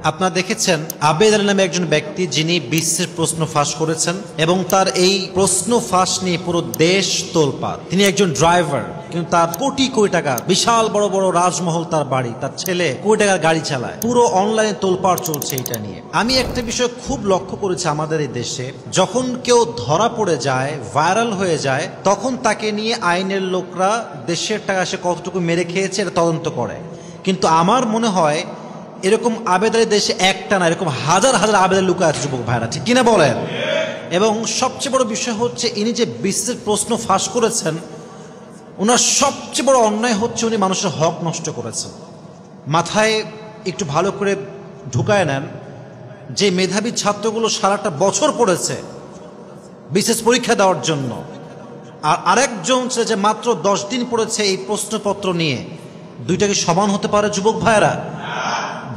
আপনারা দেখেছেন আবেদ আলী নামে একজন ব্যক্তি যিনি বিশ্বের প্রশ্ন ফাঁস করেছেন এবং তার এই প্রশ্ন ফাঁস নিয়ে পুরো দেশ তোলপাড়। তিনি একজন ড্রাইভার, কিন্তু তার কোটি কোটি টাকা, বিশাল বড় বড় রাজমহল তার বাড়ি, তার ছেলে কোটি টাকার গাড়ি চালায়। পুরো অনলাইনে তোলপাড় চলছে এটা নিয়ে। আমি একটা বিষয় খুব লক্ষ্য করেছি আমাদের এই দেশে, যখন কেউ ধরা পড়ে যায়, ভাইরাল হয়ে যায়, তখন তাকে নিয়ে আইনের লোকরা দেশের টাকা সে কতটুকু মেরে খেয়েছে এটা তদন্ত করে। কিন্তু আমার মনে হয় এরকম আবেদন দেশে একটা না, এরকম হাজার হাজার আবেদন লুকায় আছে যুবক ভাইরা, ঠিক কিনা বলেন? এবং সবচেয়ে বড় বিষয় হচ্ছে ইনি যে বিশ্বের প্রশ্ন ফাঁস করেছেন, ওনার সবচেয়ে বড় অন্যায় হচ্ছে উনি মানুষের হক নষ্ট করেছেন। মাথায় একটু ভালো করে ঢুকায় নেন যে মেধাবী ছাত্রগুলো সারাটা বছর পড়েছে বিশেষ পরীক্ষা দেওয়ার জন্য, আর আরেকজন ছেলে যে মাত্র 10 দিন পড়েছে এই প্রশ্নপত্র নিয়ে, দুইটা কি সমান হতে পারে যুবক ভাইরা?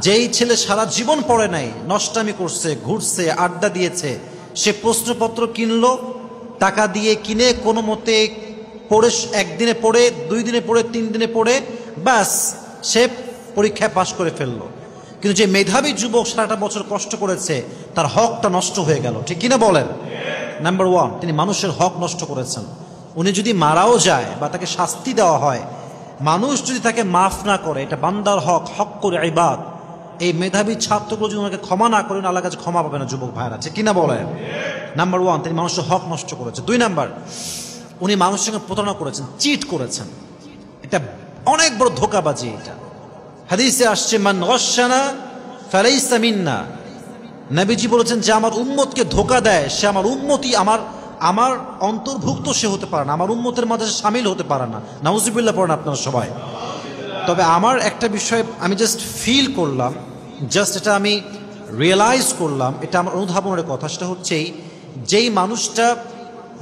যেই ছেলে সারা জীবন পড়ে নাই, নষ্টামি করছে, ঘুরছে, আড্ডা দিয়েছে, সে প্রশ্নপত্র কিনলো, টাকা দিয়ে কিনে কোনো মতে পড়ে, একদিনে পড়ে, 2 দিনে পড়ে, 3 দিনে পড়ে, ব্যাস সে পরীক্ষায় পাশ করে ফেললো। কিন্তু যে মেধাবী যুবক সারাটা বছর কষ্ট করেছে, তার হকটা নষ্ট হয়ে গেল, ঠিক কিনা বলেন? নাম্বার 1, তিনি মানুষের হক নষ্ট করেছেন। উনি যদি মারাও যায় বা তাকে শাস্তি দেওয়া হয়, মানুষ যদি তাকে মাফ না করে, এটা বান্দার হক, হক করে ইবাদ, এই মেধাবী ছাত্রগুলো যদি ওনাকে ক্ষমা না করেন, আল্লাহর কাছে ক্ষমা পাবে না যুবক ভাইরা, ঠিক কিনা বলেন? নাম্বার 1, তিনি মানুষের হক নষ্ট করেছেন। 2 নাম্বার, উনি মানুষের সঙ্গে প্রতারণা করেছেন, চিট করেছেন। এটা অনেক বড় ধোঁকাবাজি। এটা হাদিসে আসছে, মান গাশশানা ফালাইসা মিন্না। নবীজি বলেছেন যে আমার উম্মতকে ধোঁকা দেয়, সে আমার উম্মতই, আমার অন্তর্ভুক্ত সে হতে পারে না, আমার উম্মতের মাঝে শামিল হতে পারে না। নাউজুবিল্লাহ পড়েন আপনারা সবাই। তবে আমার একটা বিষয় আমি জাস্ট ফিল করলাম, জাস্ট এটা আমি রিয়েলাইজ করলাম, এটা আমার অনুধাবনের কথা। সেটা হচ্ছেই, যেই মানুষটা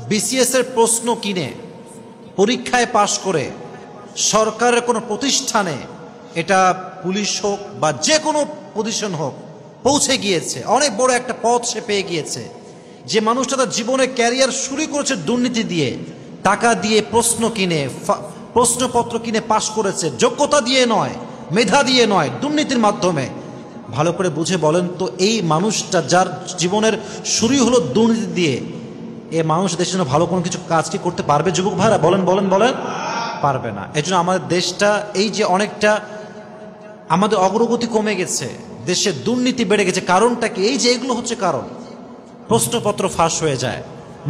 বিসিএস এর প্রশ্ন কিনে পরীক্ষায় পাশ করে সরকারের কোনো প্রতিষ্ঠানে, এটা পুলিশ হোক বা যে কোনো পজিশন হোক, পৌঁছে গিয়েছে, অনেক বড় একটা পদ সে পেয়ে গিয়েছে, যে মানুষটা তার জীবনে ক্যারিয়ার শুরু করেছে দুর্নীতি দিয়ে, টাকা দিয়ে প্রশ্ন কিনে, প্রশ্নপত্র কিনে পাশ করেছে, যোগ্যতা দিয়ে নয়, মেধা দিয়ে নয়, দুর্নীতির মাধ্যমে। ভালো করে বুঝে বলেন তো, এই মানুষটা যার জীবনের শুরুই হলো দুর্নীতি দিয়ে, এ মানুষ দেশের জন্য ভালো কোনো কিছু কাজ কি করতে পারবে যুবক ভাইরা? বলেন বলেন বলেন, পারবে না। এজন্য আমাদের দেশটা এই যে অনেকটা আমাদের অগ্রগতি কমে গেছে, দেশে দুর্নীতি বেড়ে গেছে, কারণটা কি? এই যে এগুলো হচ্ছে কারণ। প্রশ্নপত্র ফাঁস হয়ে যায়,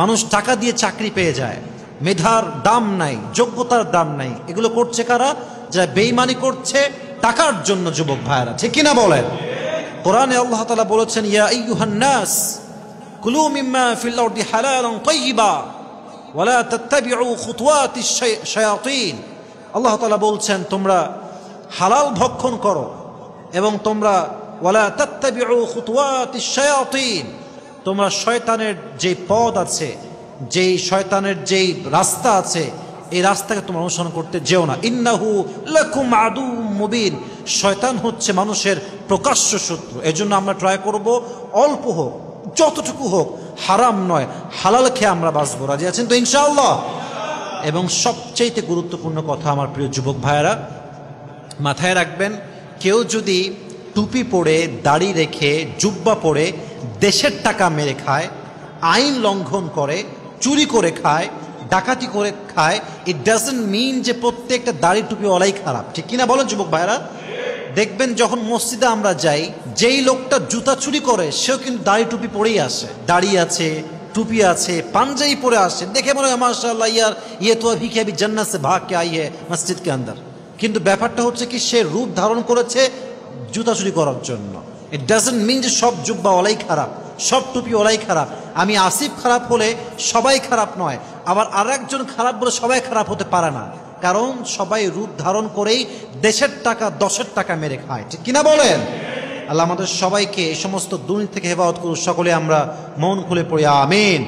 মানুষ টাকা দিয়ে চাকরি পেয়ে যায়, মেধার দাম নাই, যোগ্যতার দাম নাই। এগুলো করছে কারা? যারা বেঈমানি করছে টাকার জন্য যুবক ভাইরা, ঠিক কিনা বলেন? কোরআনে আল্লাহ তাআলা বলেছেন, ইয়া আইয়ুহান নাস কুলু মিম্মা ফিল আরদি হালালান তাইয়্যিবা ওয়া লা তাত্তাবিউ খুতুওয়াতিশ শায়াতিন। আল্লাহ তাআলা বলছেন, তোমরা হালাল ভক্ষণ করো এবং তোমরা ওয়া লা তাত্তাবিউ খুতুওয়াতিশ শায়াতিন, তোমরা শয়তানের যে পথ আছে, যেই শয়তানের যেই রাস্তা আছে, এই রাস্তাকে তোমরা অনুসরণ করতে যেও না। ইন্নাহু লাকুম আদুউম মুবিন, শয়তান হচ্ছে মানুষের প্রকাশ্য শত্রু। এজন্য আমরা ট্রাই করব, অল্প হোক, যতটুকু হোক, হারাম নয়, হালাল খেয়ে আমরা বাঁচবো। রাজি আছেন তো ইনশাআল্লাহ? এবং সবচেয়ে গুরুত্বপূর্ণ কথা আমার প্রিয় যুবক ভাইয়েরা, মাথায় রাখবেন, কেউ যদি টুপি পরে, দাড়ি রেখে, জুব্বা পরে দেশের টাকা মেরে খায়, আইন লঙ্ঘন করে, চুরি করে খায়, ডাকাতি করে খায়, ইট ডাজন্ট মিন যে প্রত্যেকটা দাড়ি টুপিওয়ালাই খারাপ, ঠিক কিনা বলেন যুবক ভাইরা? দেখবেন যখন মসজিদে আমরা যাই, যেই লোকটা জুতা চুরি করে সেও কিন্তু দাড়ি টুপি পরেই আসে, দাড়ি আছে, টুপি আছে, পাঞ্জাবি পরে আসে, দেখে মনে হয় মাশাআল্লাহ ইয়ার ইয়ে তো अभी के अभी जन्नत से भाग के आई है मस्जिद के अंदर। কিন্তু ব্যাপারটা হচ্ছে কি, সে রূপ ধারণ করেছে জুতা চুরি করার জন্য। ইট ডাজন্ট মিন যে সব জুব্বাওয়ালাই খারাপ, সব টুপিওয়ালাই খারাপ। আমি আসিফ খারাপ হলে সবাই খারাপ নয়, আবার আরেকজন খারাপ বলে সবাই খারাপ হতে পারে না, কারণ সবাই রূপ ধারণ করেই দেশের টাকা, দশের টাকা মেরে খায়, ঠিক কিনা বলেন? আল্লাহ আমাদের সবাইকে এই সমস্ত দুর্নীতি থেকে হেফাজত করুন। সকলে আমরা মন খুলে পড়ি আমিন।